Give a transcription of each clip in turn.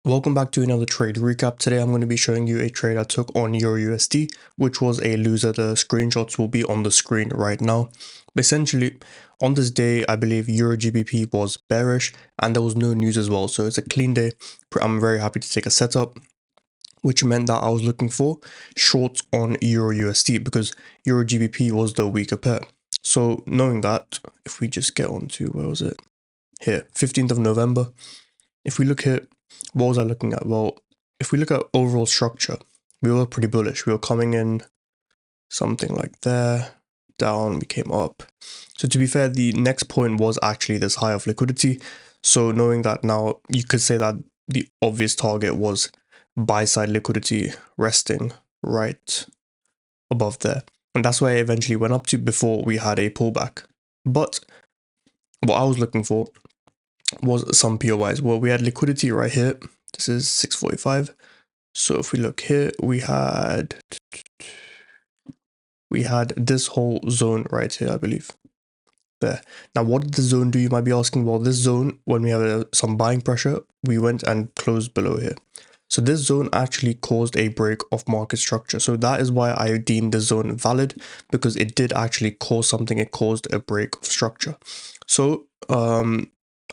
Welcome back to another trade recap. Today I'm going to be showing you a trade I took on EURUSD, which was a loser. The screenshots will be on the screen right now. Essentially, on this day, I believe EURGBP was bearish and there was no news as well. So it's a clean day. I'm very happy to take a setup, which meant that I was looking for shorts on EURUSD because EURGBP was the weaker pair. So knowing that, if we just get on to, where was it? Here, 15th of November. If we look here, what was I looking at? Well, if we look at overall structure, we were pretty bullish. We were coming in something like there, down, we came up. So to be fair, the next point was actually this high of liquidity. So knowing that now, you could say that the obvious target was buy side liquidity resting right above there. And that's where I eventually went up to before we had a pullback. But what I was looking for was some POIs. Well, we had liquidity right here. This is 645. So if we look here, we had this whole zone right here, I believe. There. Now, what did the zone do? You might be asking. Well, this zone, when we have some buying pressure, we went and closed below here. So this zone actually caused a break of market structure. So that is why I deemed the zone valid, because it did actually cause something. It caused a break of structure. So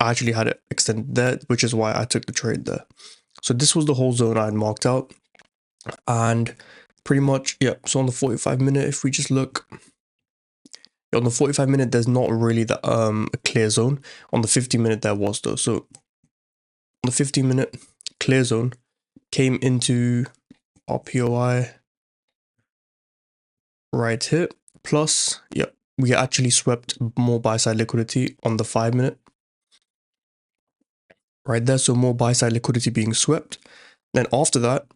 I actually had it extended there, which is why I took the trade there. So this was the whole zone I had marked out. And pretty much, yeah, so on the 45 minute, if we just look, on the 45 minute, there's not really a clear zone. On the 50 minute, there was though. So on the 50 minute, clear zone came into our POI right here. Plus, yeah, we actually swept more buy side liquidity on the 5 minute. Right there, so more buy side liquidity being swept. Then after that,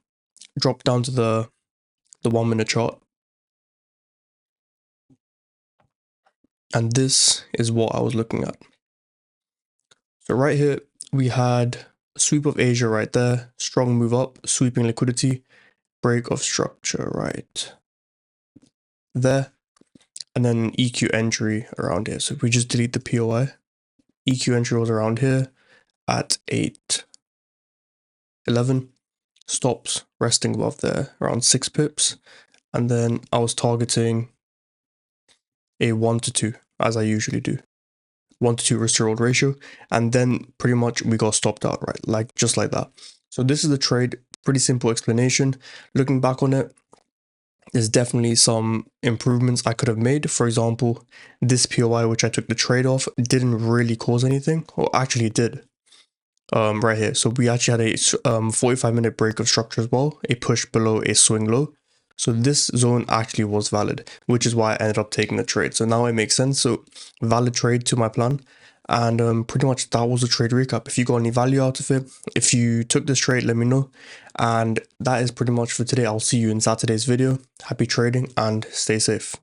drop down to the 1 minute chart. And this is what I was looking at. So right here, we had a sweep of Asia right there, strong move up, sweeping liquidity, break of structure right there, and then EQ entry around here. So if we just delete the POI, EQ entry was around here at 8:11, stops resting above there around 6 pips, and then I was targeting a 1 to 2 as I usually do. 1 to 2 risk to reward ratio, and then pretty much we got stopped out, right? Like just like that. So this is the trade, pretty simple explanation. Looking back on it, there's definitely some improvements I could have made. For example, this POI, which I took the trade off, didn't really cause anything, or actually it did. Right here. So we actually had a 45 minute break of structure as well, a push below a swing low. So this zone actually was valid, which is why I ended up taking the trade. So now it makes sense. So valid trade to my plan. And pretty much that was the trade recap. If you got any value out of it, if you took this trade, let me know. And that is pretty much for today. I'll see you in Saturday's video. Happy trading and stay safe.